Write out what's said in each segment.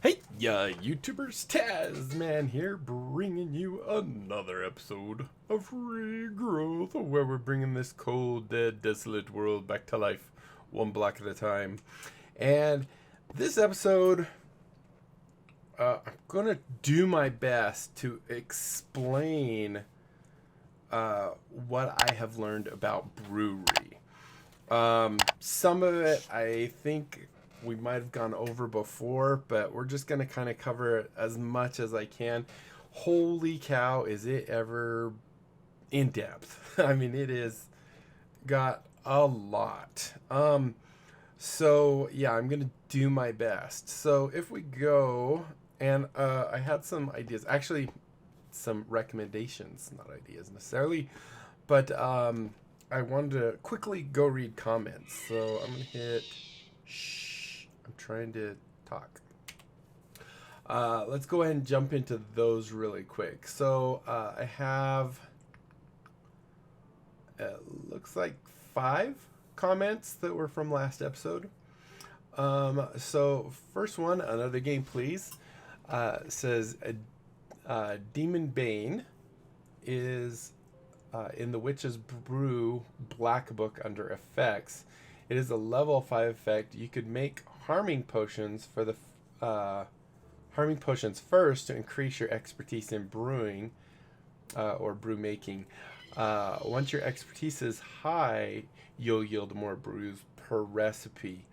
Hey, YouTubers, Tasman here, bringing you another episode of Regrowth, where we're bringing this cold, dead, desolate world back to life, one block at a time. And this episode, I'm gonna do my best to explain what I have learned about brewery. Some of it I think we might have gone over before, but we're just going to kind of cover it as much as I can. Holy cow, is it ever in depth? I mean, it is got a lot. So yeah, I'm going to do my best. So if we go, and I had some ideas, actually some recommendations, not ideas necessarily, but I wanted to quickly go read comments. So I'm going to hit shh. I'm trying to talk. Let's go ahead and jump into those really quick. So I have, looks like 5 comments that were from last episode. So first one, another game please, says Demon Bane is in the Witch's Brew Black Book under effects. It is a level 5 effect. You could make harming potions for the harming potions first to increase your expertise in brewing or brew making. Once your expertise is high, you'll yield more brews per recipe.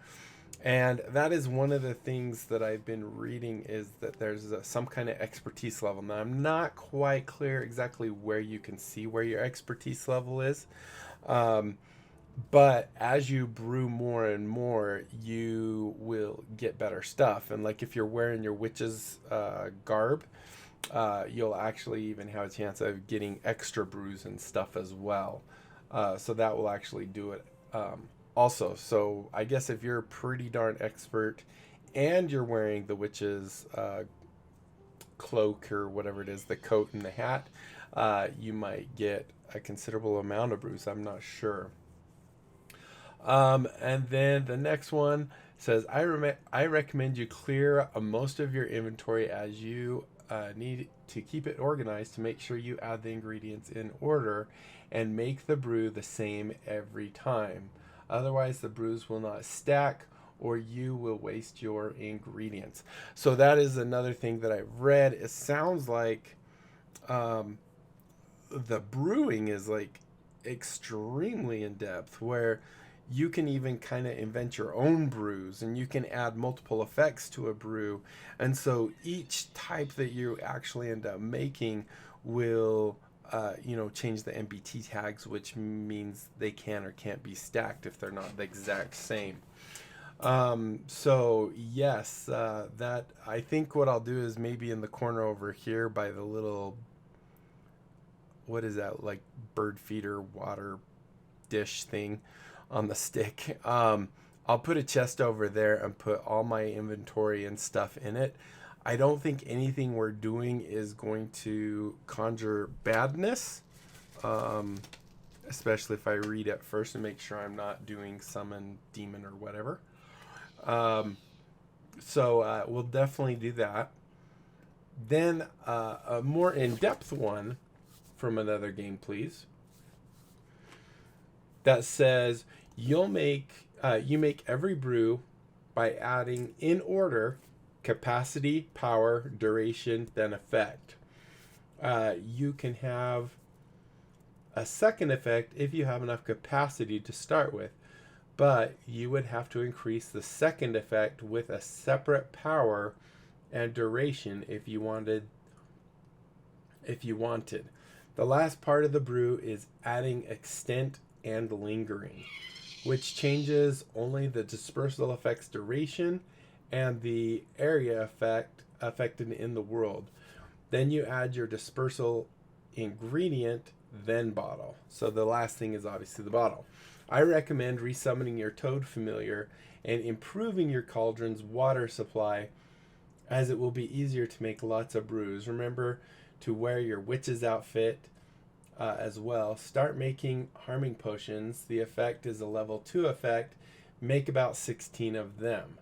And that is one of the things that I've been reading, is that there's some kind of expertise level. Now, I'm not quite clear exactly where you can see where your expertise level is. But as you brew more and more, you will get better stuff. And like if you're wearing your witch's garb, you'll actually even have a chance of getting extra brews and stuff as well. So that will actually do it. Also, so I guess if you're pretty darn expert and you're wearing the witch's cloak or whatever it is, the coat and the hat, you might get a considerable amount of brews. I'm not sure. And then the next one says, I recommend you clear most of your inventory as you need to keep it organized to make sure you add the ingredients in order and make the brew the same every time. Otherwise, the brews will not stack or you will waste your ingredients. So that is another thing that I've read. It sounds like the brewing is like extremely in depth, where you can even kind of invent your own brews and you can add multiple effects to a brew. And so each type that you actually end up making will change the MBT tags, which means they can or can't be stacked if they're not the exact same. So yes, that I think what I'll do is maybe in the corner over here by the little, what is that, like bird feeder water dish thing on the stick. I'll put a chest over there and put all my inventory and stuff in it. I don't think anything we're doing is going to conjure badness, especially if I read it first and make sure I'm not doing summon demon or whatever. So we'll definitely do that. Then a more in-depth one from another game, please, that says you make every brew by adding in order capacity, power, duration, then effect. You can have a second effect if you have enough capacity to start with, but you would have to increase the second effect with a separate power and duration if you wanted. The last part of the brew is adding extent and lingering, which changes only the dispersal effect's duration and the area affected in the world. Then you add your dispersal ingredient, then bottle. So the last thing is obviously the bottle. I recommend resummoning your toad familiar and improving your cauldron's water supply, as it will be easier to make lots of brews. Remember to wear your witch's outfit as well. Start making harming potions. The effect is a level 2 effect. Make about 16 of them.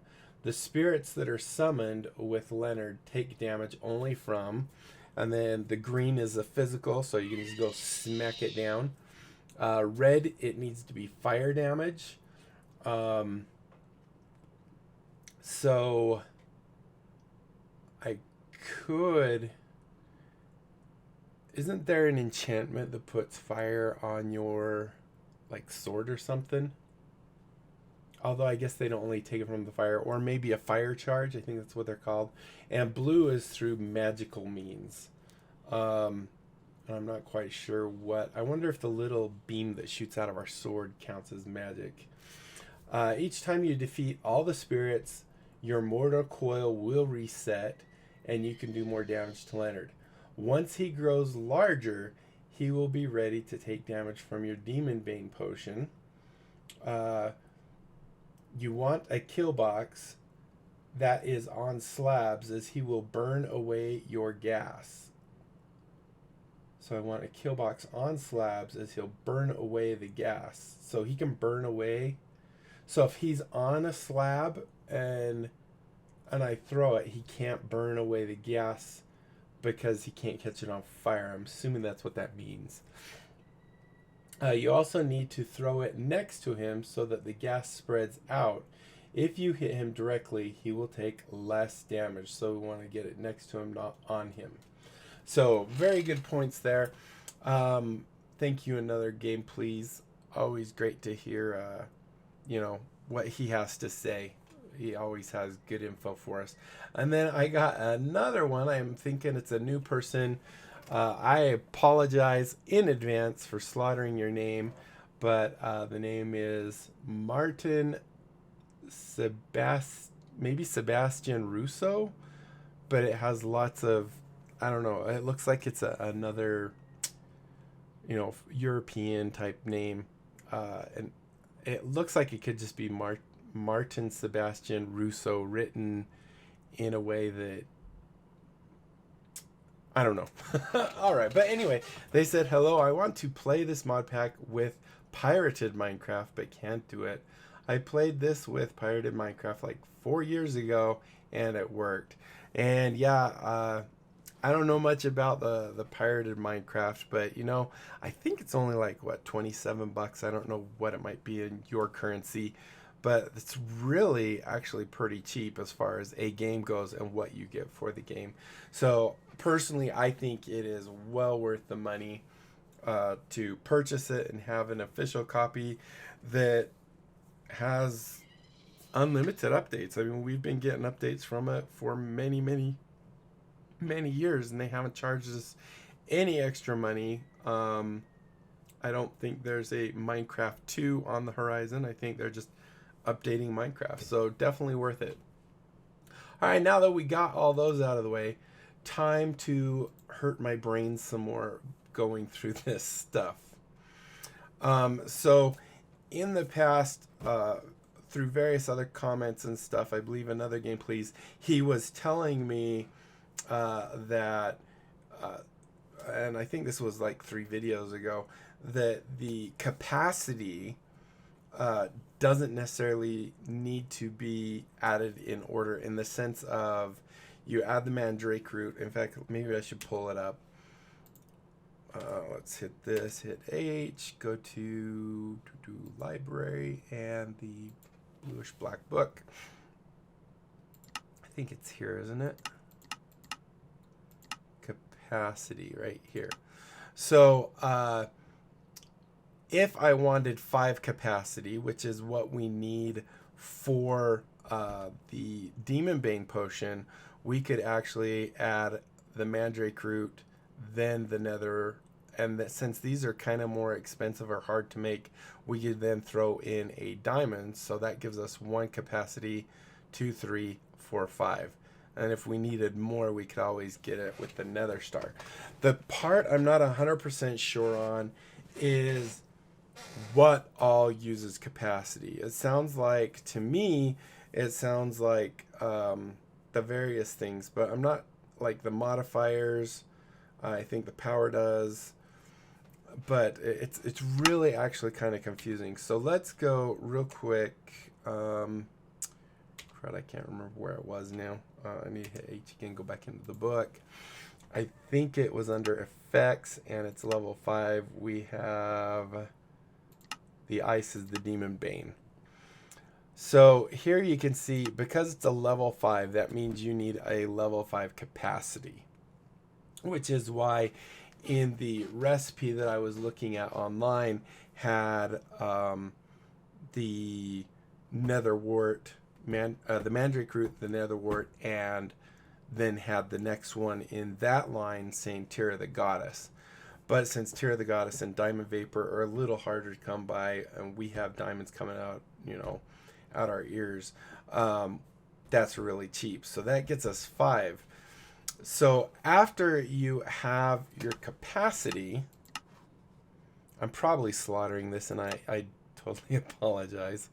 The spirits that are summoned with Leonard take damage only from, and then the green is a physical, so you can just go smack it down. Red, it needs to be fire damage. So I could... Isn't there an enchantment that puts fire on your, like, sword or something? Although I guess they don't only take it from the fire. Or maybe a fire charge. I think that's what they're called. And blue is through magical means. I'm not quite sure what. I wonder if the little beam that shoots out of our sword counts as magic. Each time you defeat all the spirits, your mortal coil will reset. And you can do more damage to Leonard. Once he grows larger, he will be ready to take damage from your Demon Bane potion. You want a kill box that is on slabs, as he will burn away your gas. So I want a kill box on slabs, as he'll burn away the gas. So he can burn away. So if he's on a slab and I throw it, he can't burn away the gas because he can't catch it on fire. I'm assuming that's what that means. You also need to throw it next to him so that the gas spreads out. If you hit him directly, he will take less damage. So we want to get it next to him, not on him. So very good points there. Thank you. Another game, please. Always great to hear, what he has to say. He always has good info for us. And then I got another one. I'm thinking it's a new person. I apologize in advance for slaughtering your name, but the name is Martin maybe Sebastian Russo, but it has lots of, I don't know, it looks like it's another, European type name. And it looks like it could just be Martin Sebastian Russo, written in a way that I don't know. All right, but anyway, they said, hello, I want to play this mod pack with pirated Minecraft, but can't do it. I played this with pirated Minecraft like 4 years ago, and it worked. And yeah, I don't know much about the pirated Minecraft, but I think it's only like, what, $27? I don't know what it might be in your currency, but it's really actually pretty cheap as far as a game goes and what you get for the game. So personally, I think it is well worth the money to purchase it and have an official copy that has unlimited updates. I mean, we've been getting updates from it for many, many, many years, and they haven't charged us any extra money. I don't think there's a Minecraft 2 on the horizon. I think they're just updating Minecraft, so definitely worth it. All right, now that we got all those out of the way, time to hurt my brain some more going through this stuff. So in the past, through various other comments and stuff, I believe another game, please, he was telling me that, and I think this was like 3 videos ago, that the capacity doesn't necessarily need to be added in order, in the sense of you add the mandrake root. In fact, maybe I should pull it up. Let's hit this, hit H, go to library, and the bluish black book. I think it's here, isn't it? Capacity right here. So if I wanted 5 capacity, which is what we need for the Demon Bane potion, we could actually add the mandrake root, then the nether, and that, since these are kind of more expensive or hard to make, we could then throw in a diamond. So that gives us 1 capacity, 2, 3, 4, 5. And if we needed more, we could always get it with the nether star. The part I'm not 100% sure on is what all uses capacity. It sounds like, to me, it sounds like the various things, but I'm not, like the modifiers, I think the power does, but it's really actually kind of confusing. So let's go real quick. card. I can't remember where it was now. I need to hit H again, go back into the book. I think it was under effects, and it's level 5. We have the ice is the Demon Bane. So here you can see, because it's a level 5, that means you need a level 5 capacity, which is why in the recipe that I was looking at online had the netherwort, the mandrake root, the netherwort, and then had the next one in that line saying Tear of the Goddess. But since Tear of the Goddess and Diamond Vapor are a little harder to come by, and we have diamonds coming out, you know, out our ears, that's really cheap. So that gets us 5. So after you have your capacity, I'm probably slaughtering this, and I totally apologize.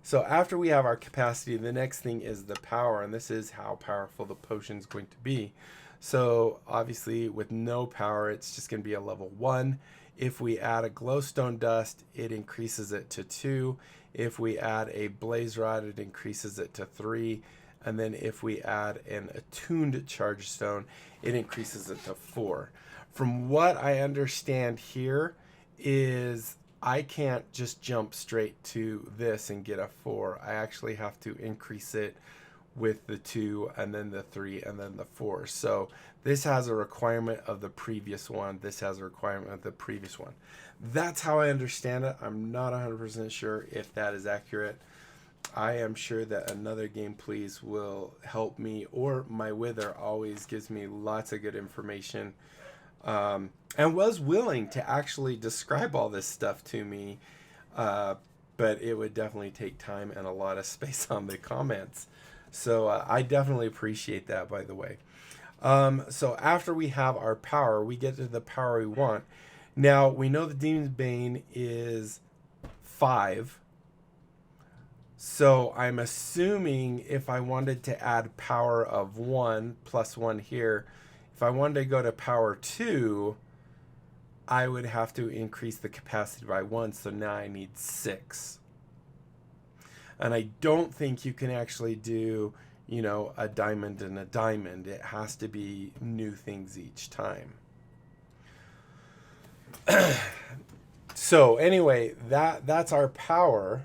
So after we have our capacity, the next thing is the power, and this is how powerful the potion is going to be. So obviously with no power, it's just going to be a level 1. If we add a glowstone dust, it increases it to 2. If we add a blaze rod, it increases it to 3. And then if we add an attuned charge stone, it increases it to 4. From what I understand here is I can't just jump straight to this and get a 4. I actually have to increase it with the 2 and then the 3 and then the 4. So this has a requirement of the previous one. This has a requirement of the previous one. That's how I understand it. I'm not 100% sure if that is accurate. I am sure that another game please will help me, or my wither always gives me lots of good information, and was willing to actually describe all this stuff to me, but it would definitely take time and a lot of space on the comments. So I definitely appreciate that, by the way. So after we have our power, we get to the power we want. Now, we know the Demon's Bane is 5. So I'm assuming if I wanted to add power of 1 plus 1 here, if I wanted to go to power 2, I would have to increase the capacity by 1. So now I need 6. And I don't think you can actually do, you know, a diamond and a diamond. It has to be new things each time. So anyway, that's our power.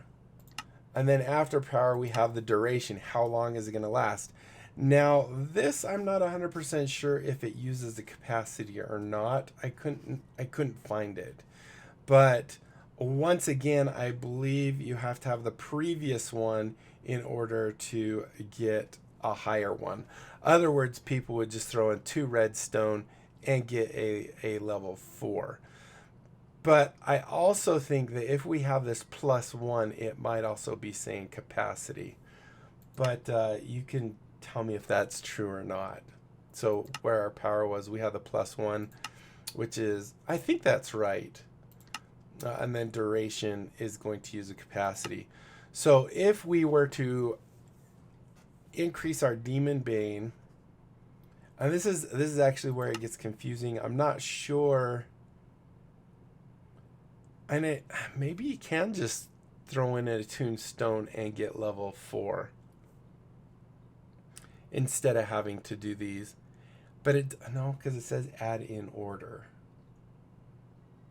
And then after power, we have the duration. How long is it going to last? Now, this I'm not 100% sure if it uses the capacity or not. I couldn't find it. But once again, I believe you have to have the previous one in order to get a higher one. Other words, people would just throw in 2 redstone and get a level 4. But I also think that if we have this plus 1, it might also be saying capacity. But you can tell me if that's true or not. So where our power was, we have the plus 1, which is, I think that's right. And then duration is going to use a capacity. So if we were to increase our Demon Bane, and this is actually where it gets confusing. I'm not sure. And maybe you can just throw in a attuned stone and get level 4 instead of having to do these. But no, because it says add in order.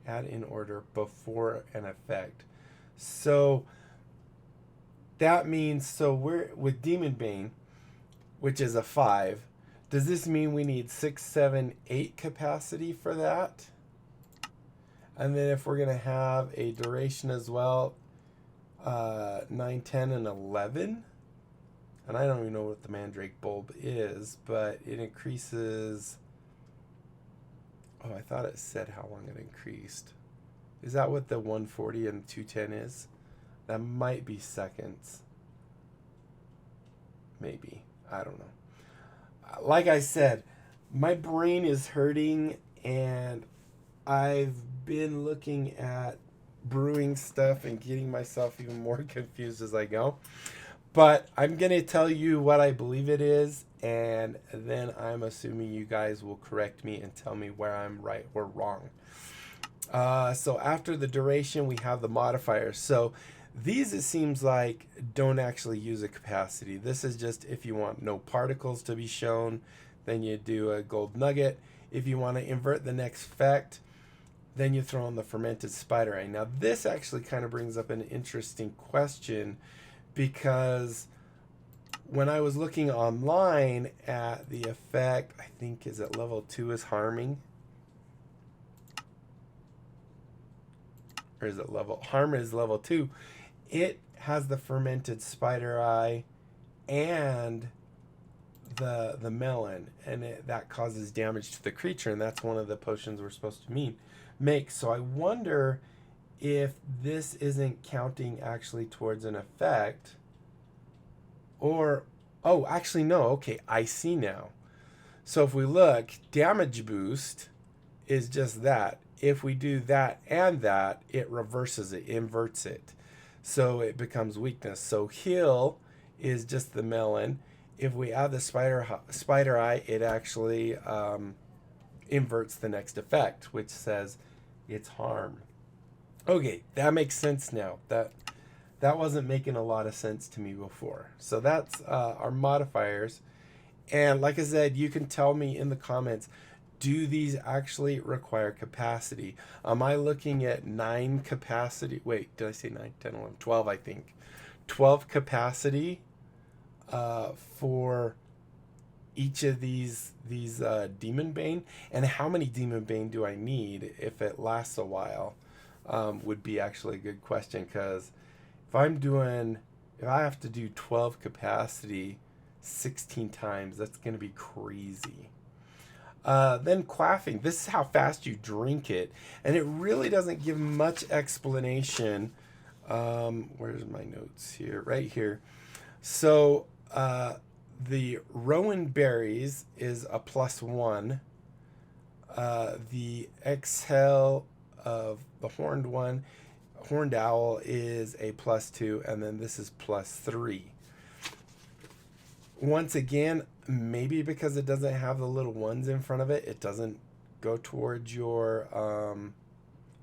Add in order before an effect. So that means, so we're with Demon Bane, which is a 5. Does this mean we need 6, 7, 8 capacity for that? And then if we're going to have a duration as well, 9, 10, and 11. And I don't even know what the Mandrake Bulb is, but it increases. Oh, I thought it said how long it increased. Is that what the 140 and 210 is? That might be seconds. Maybe. I don't know. Like I said, my brain is hurting, and I've been looking at brewing stuff and getting myself even more confused as I go. But I'm going to tell you what I believe it is, and then I'm assuming you guys will correct me and tell me where I'm right or wrong. So after the duration, we have the modifiers. So these, it seems like, don't actually use a capacity. This is just if you want no particles to be shown, then you do a gold nugget. If you want to invert the next effect, then you throw in the fermented spider eye. Now this actually kind of brings up an interesting question, because when I was looking online at the effect, I think is it level 2 is harming, or is it level, harm is level 2. It has the fermented spider eye and the melon, and that causes damage to the creature, and that's one of the potions we're supposed to make. So I wonder if this isn't counting actually towards an effect, or, oh, actually no, okay, I see now. So if we look, damage boost is just that. If we do that and that, it reverses it, inverts it. So it becomes weakness. So heal is just the melon. If we add the spider eye, it actually inverts the next effect, which says it's harm. Okay, that makes sense now. That wasn't making a lot of sense to me before. So that's our modifiers. And like I said, you can tell me in the comments, do these actually require capacity? Am I looking at 9 capacity? Wait, did I say 9, 10, 11, 12, I think. 12 capacity for each of these Demon Bane? And how many Demon Bane do I need if it lasts a while? Would be actually a good question, because if I have to do 12 capacity 16 times, that's going to be crazy. Then quaffing. This is how fast you drink it, and it really doesn't give much explanation. Where's my notes here? Right here. So the rowan berries is a +1. The exhale of the horned owl is a +2, and then this is +3. Once again, maybe because it doesn't have the little ones in front of it, it doesn't go towards your,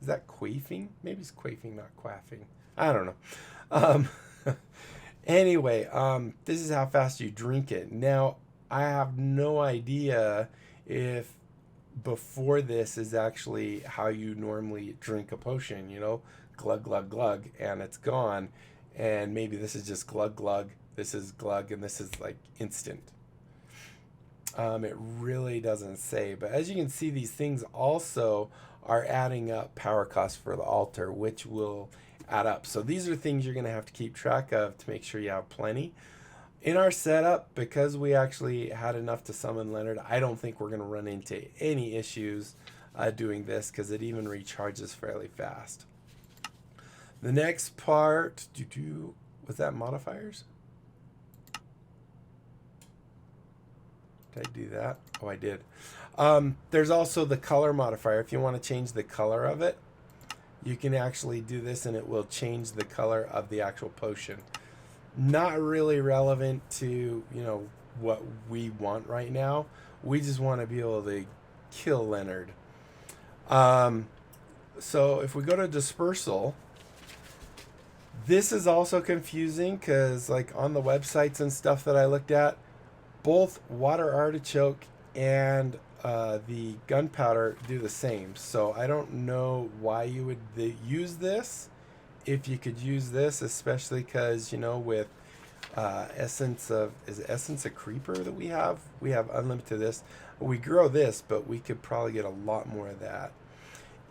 is that quaffing? Maybe it's quaffing, not quaffing. I don't know. Anyway, this is how fast you drink it. Now, I have no idea if before this is actually how you normally drink a potion, you know, glug, glug, glug, and it's gone. And maybe this is just glug, glug, this is glug, and this is like instant. It really doesn't say, but as you can see, these things also are adding up power costs for the altar, which will add up. So these are things you're going to have to keep track of to make sure you have plenty. In our setup, because we actually had enough to summon Leonard, I don't think we're going to run into any issues doing this, because it even recharges fairly fast. The next part, was that modifiers? Did I do that? Oh, I did. There's also the color modifier. If you want to change the color of it, you can actually do this, and it will change the color of the actual potion. Not really relevant to, you know, what we want right now. We just want to be able to kill Leonard. So if we go to dispersal, this is also confusing, because like on the websites and stuff that I looked at, both water artichoke and the gunpowder do the same. So I don't know why you would use this if you could use this, especially because, you know, with essence of creeper that we have unlimited this. We grow this, but we could probably get a lot more of that.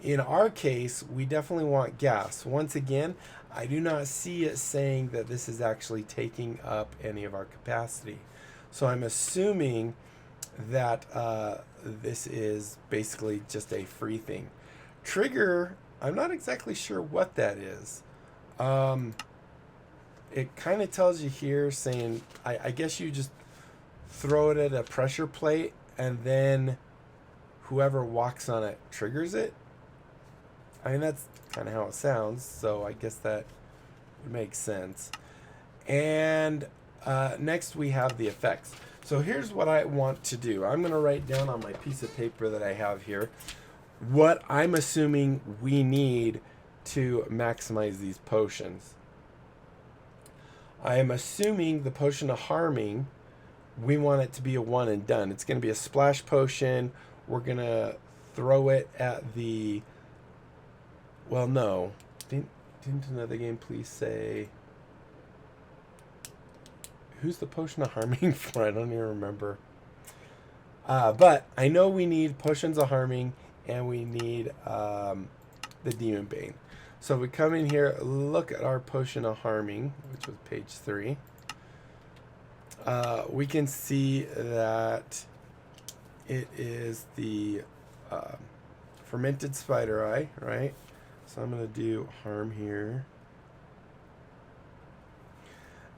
In our case, we definitely want gas. Once again, I do not see it saying that this is actually taking up any of our capacity. So I'm assuming that this is basically just a free thing. Trigger, I'm not exactly sure what that is. It kind of tells you here saying, I guess you just throw it at a pressure plate, and then whoever walks on it triggers it. I mean, that's kind of how it sounds, so I guess that would make sense. And next we have the effects. So here's what I want to do. I'm going to write down on my piece of paper that I have here what I'm assuming we need to maximize these potions. I am assuming the potion of harming, we want it to be a one and done. It's going to be a splash potion. We're going to throw it at the... Well, no. Didn't another game please say... Who's the potion of harming for? I don't even remember. But I know we need potions of harming and we need the demon bane. So we come in here, look at our potion of harming, which was page 3. We can see that it is the fermented spider eye, right? So I'm going to do harm here.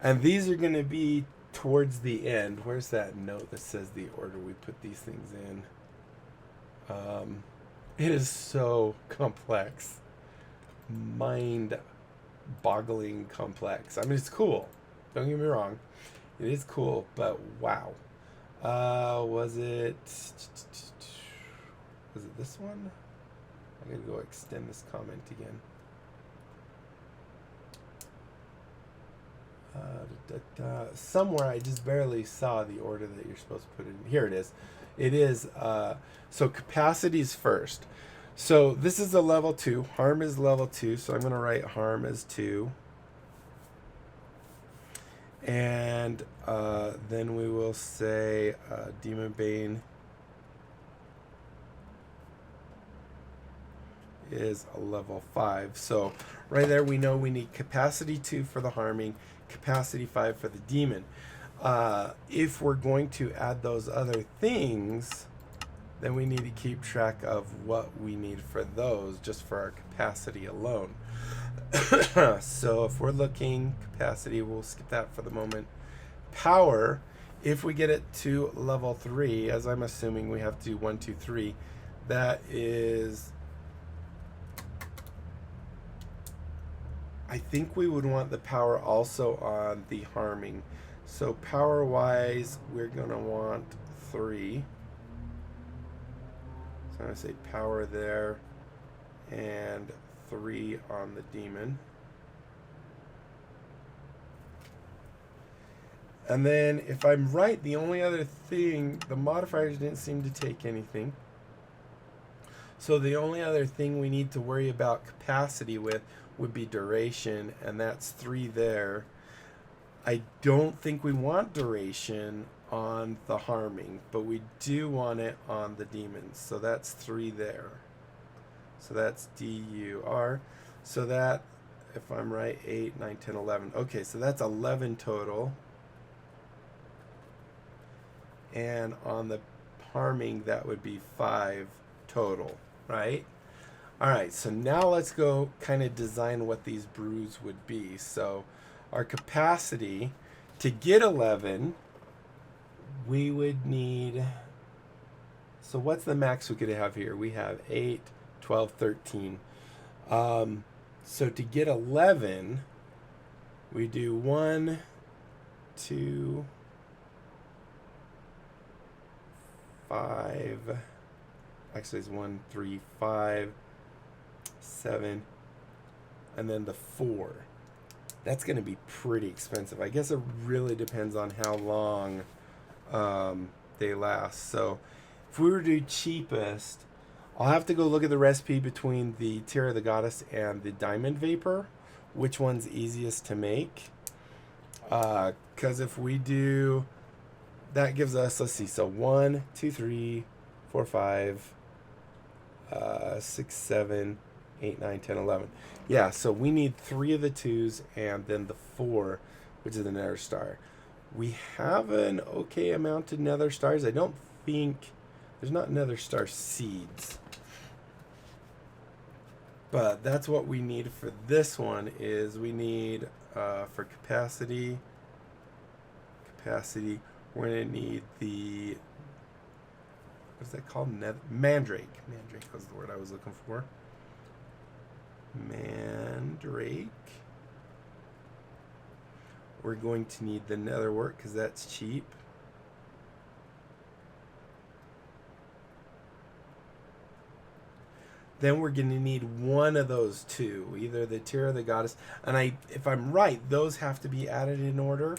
And these are going to be towards the end. Where's that note that says the order we put these things in? It is so complex. Mind-boggling complex. I mean, it's cool. Don't get me wrong. It is cool, but wow. Was it this one? I'm going to go extend this comment again. Somewhere I just barely saw the order that you're supposed to put it in. Here it is. It is, so capacities first. So this is a level 2. Harm is level 2, so I'm going to write harm as 2. And then we will say Demon Bane is a level 5. So right there we know we need capacity 2 for the harming, capacity 5 for the demon. If we're going to add those other things, then we need to keep track of what we need for those just for our capacity alone. So if we're looking capacity, we'll skip that for the moment. Power, if we get it to level 3, as I'm assuming we have to do 1, 2, 3, that is... I think we would want the power also on the harming. So power-wise, we're going to want 3. So I'm going to say power there and 3 on the demon. And then if I'm right, the only other thing, the modifiers didn't seem to take anything. So the only other thing we need to worry about capacity with would be duration, and that's 3 there. I don't think we want duration on the harming, but we do want it on the demons. So that's 3 there. So that's DUR. So that, if I'm right, 8, 9, 10, 11. Okay, so that's 11 total. And on the harming, that would be 5 total, right? All right, so now let's go kind of design what these brews would be. So our capacity, to get 11, we would need... So what's the max we could have here? We have 8, 12, 13. So to get 11, we do 1, 2, 5. Actually, it's 1, 3, 5, 7, and then the 4. That's going to be pretty expensive. I guess it really depends on how long they last. So if we were to do cheapest, I'll have to go look at the recipe between the Tear of the Goddess and the Diamond Vapor, which one's easiest to make. Because if we do, that gives us, let's see, so 1, 2, 3, 4, 5, 6, 7, 8, 9, 10, 11. Yeah, so we need 3 of the 2s and then the 4, which is the Nether Star. We have an okay amount of Nether Stars. I don't think there's not Nether Star seeds. But that's what we need for this one is we need for capacity, we're going to need the, what's that called? Mandrake. Mandrake was the word I was looking for. Mandrake. We're going to need the netherwork because that's cheap. then we're going to need one of those two, either the tear or the goddess. And if I'm right, those have to be added in order.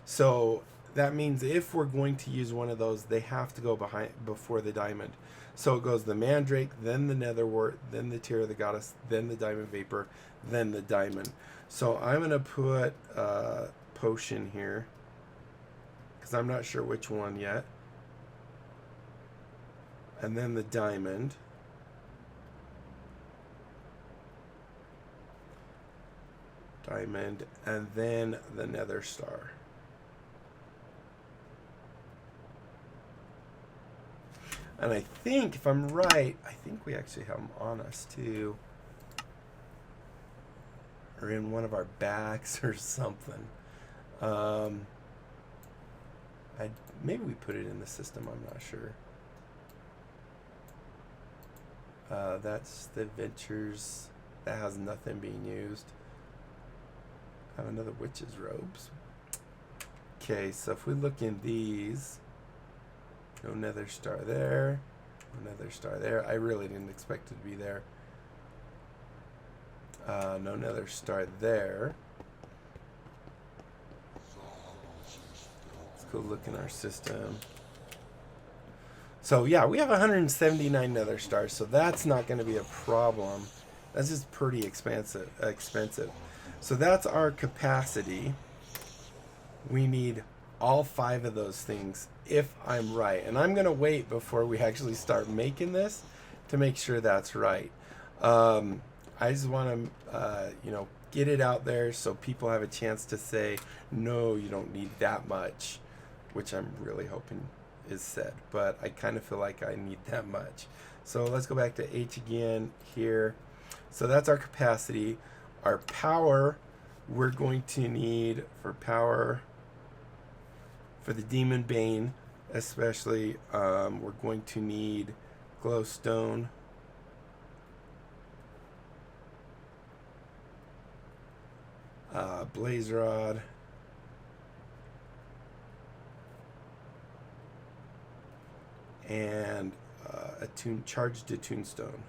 So that means if we're going to use one of those, they have to go before the diamond. So it goes the mandrake, then the netherwort, then the tear of the goddess, then the diamond vapor, then the diamond. So I'm going to put potion here, because I'm not sure which one yet. And then the diamond. Diamond, and then the nether star. And I think, if I'm right, I think we actually have them on us too. Or in one of our backs or something. Maybe we put it in the system, I'm not sure. That's the adventures. That has nothing being used. I have another witch's robes. Okay, so if we look in these, no nether star there, no nether star there. I really didn't expect it to be there. No nether star there. Let's go look in our system. So yeah, we have 179 nether stars, so that's not going to be a problem. That's just pretty expensive. So that's our capacity. We need all 5 of those things, if I'm right. And I'm going to wait before we actually start making this to make sure that's right. I just want to, get it out there so people have a chance to say, no, you don't need that much, which I'm really hoping is said. But I kind of feel like I need that much. So let's go back to H again here. So that's our capacity. Our power, we're going to need for power, for the Demon Bane especially, we're going to need glowstone, blaze rod, and charged to tombstone.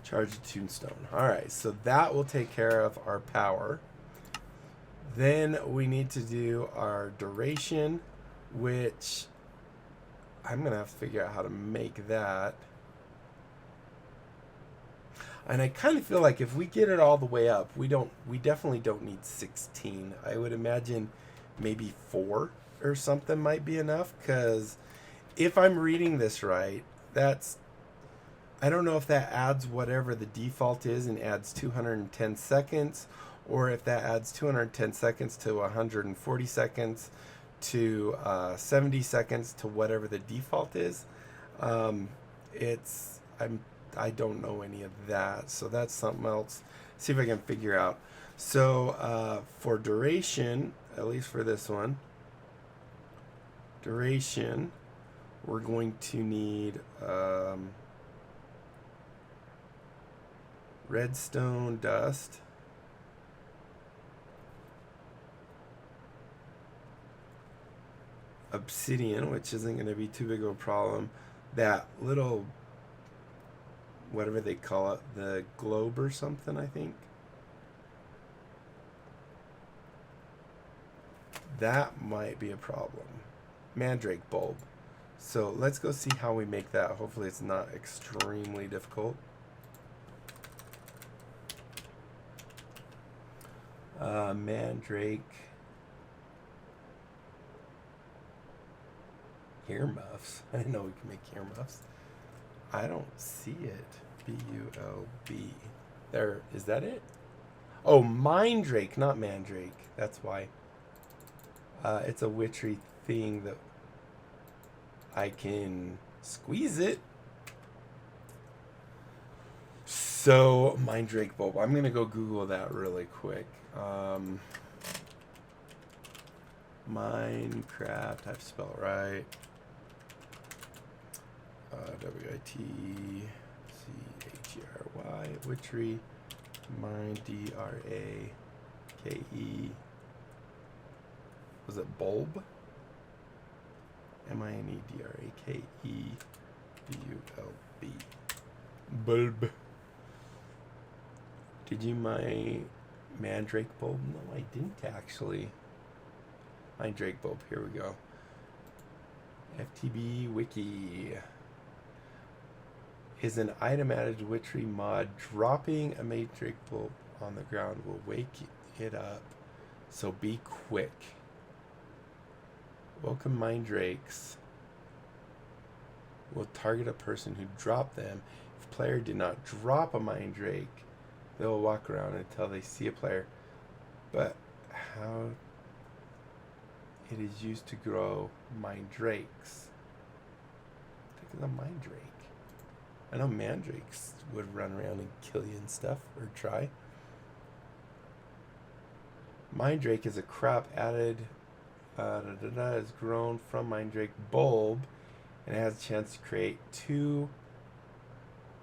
Charged tombstone. Alright, so that will take care of our power. Then we need to do our duration, which I'm going to have to figure out how to make that. And I kind of feel like if we get it all the way up, we definitely don't need 16. I would imagine maybe 4 or something might be enough, because if I'm reading this right, I don't know if that adds whatever the default is and adds 210 seconds, or if that adds 210 seconds to 140 seconds to 70 seconds to whatever the default is. I don't know any of that, so that's something else. See if I can figure out. So for duration, at least for this one, duration, we're going to need redstone dust, obsidian, which isn't going to be too big of a problem, that little, whatever they call it, the globe or something, I think. That might be a problem. Mandrake bulb. So let's go see how we make that. Hopefully it's not extremely difficult. Mandrake earmuffs. I didn't know we could make earmuffs. I don't see it. B-U-L-B. There, is that it? Oh, Mindrake, not Mandrake. That's why. It's a witchery thing that I can squeeze it. So, Mindrake bulb. I'm going to go Google that really quick. Minecraft, I have to spell it right. W-I-T-C-H-E-R-Y, witchery, D-R-A-K-E. Was it bulb? M-I-N-E-D-R-A-K-E-B-U-L-B. Bulb. Did you mine Mandrake bulb? No, I didn't actually. Mandrake bulb, here we go. FTB Wiki. Is an item added to Witchery mod. Dropping a Mandrake bulb on the ground will wake it up, so be quick. Welcome Mandrakes will target a person who dropped them. If player did not drop a Mandrake, they will walk around until they see a player. But how it is used to grow Mandrakes. Think of the Mandrake. I know Mandrakes would run around and kill you and stuff, or try. Mandrake is a crop added, is grown from Mandrake bulb, and it has a chance to create 2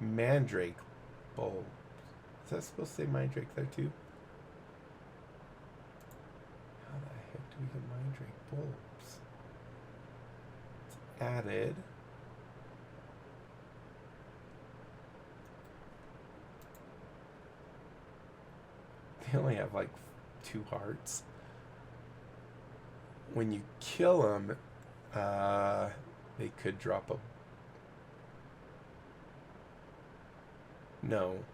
Mandrake bulbs. Is that supposed to say Mandrake there too? How the heck do we get Mandrake bulbs? It's added. They only have like 2 hearts. When you kill them, they could drop a... No.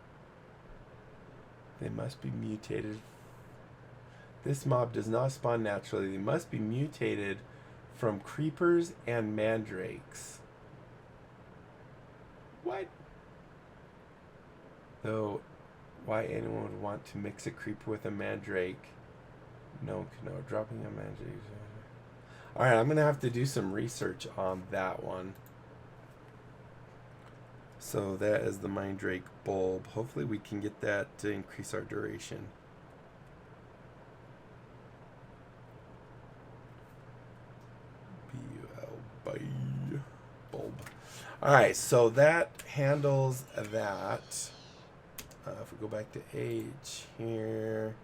They must be mutated. This mob does not spawn naturally. They must be mutated from creepers and mandrakes. What? Though, why anyone would want to mix a creeper with a mandrake? No, dropping a mandrake. Alright, I'm going to have to do some research on that one. So that is the mandrake bulb. Hopefully we can get that to increase our duration. B-U-L-B bulb. Alright, so that handles that. If we go back to age here,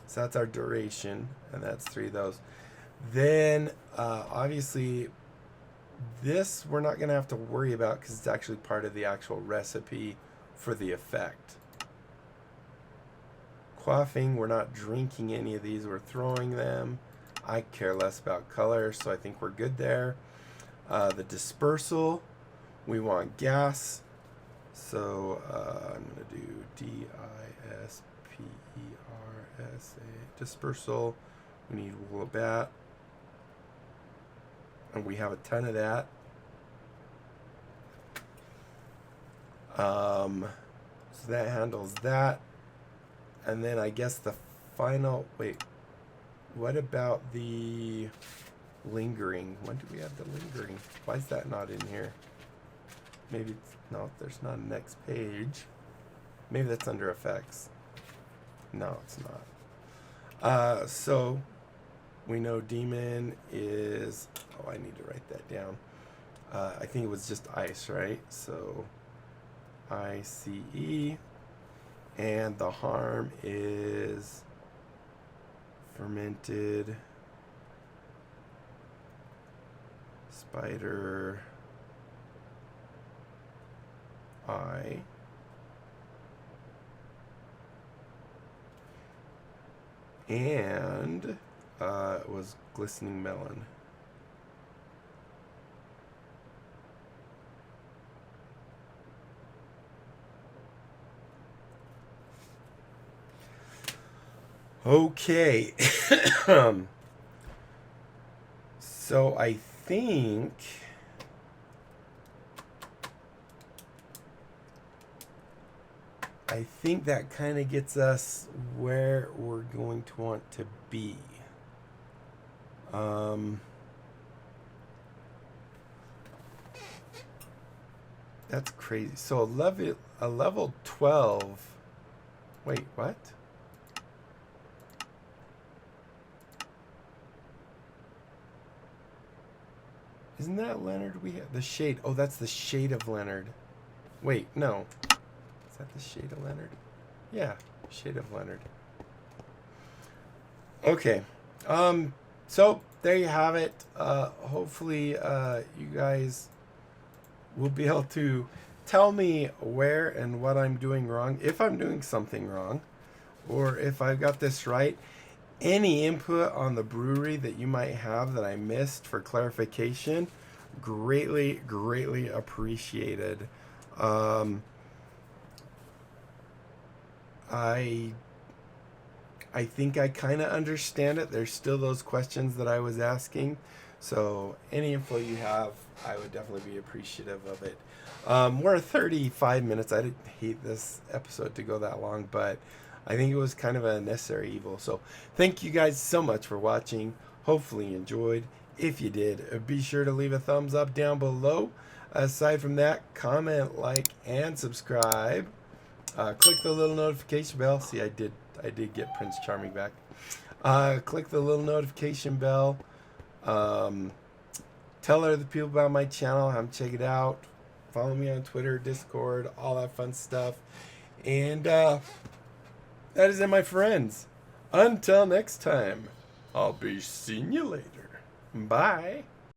so that's our duration, and that's 3 of those. Then obviously this we're not going to have to worry about because it's actually part of the actual recipe for the effect. Quaffing, we're not drinking any of these, we're throwing them. I care less about color, so I think we're good there. The dispersal, we want gas. So I'm going to do D-I-S-P-E-R-S-A, dispersal. We need wool of bat. And we have a ton of that. So that handles that. And then I guess the final, wait, what about the lingering? When do we have the lingering? Why is that not in here? Maybe it's, no, there's not a next page. Maybe that's under effects. No, it's not. So we know demon is, oh, I need to write that down. I think it was just ice, right? So I-C-E. And the harm is fermented spider eye. And it was glistening melon. Okay. So I think that kind of gets us where we're going to want to be. That's crazy. So a level 12. Wait, what? Isn't that Leonard we have? The shade. Oh, that's the shade of Leonard. Wait, no. Is that the shade of Leonard? Yeah, shade of Leonard. Okay. So there you have it. Hopefully, you guys will be able to tell me where and what I'm doing wrong, if I'm doing something wrong, or if I've got this right. Any input on the brewery that you might have that I missed for clarification, greatly, greatly appreciated. I think I kind of understand it. There's still those questions that I was asking. So any info you have, I would definitely be appreciative of it. We're at 35 minutes. I didn't hate this episode to go that long, but I think it was kind of a necessary evil. So thank you guys so much for watching. Hopefully you enjoyed. If you did, be sure to leave a thumbs up down below. Aside from that, comment, like, and subscribe. Click the little notification bell. See, I did get Prince Charming back. Click the little notification bell. Tell other people about my channel. Have them check it out. Follow me on Twitter, Discord, all that fun stuff. And that is it, my friends. Until next time, I'll be seeing you later. Bye.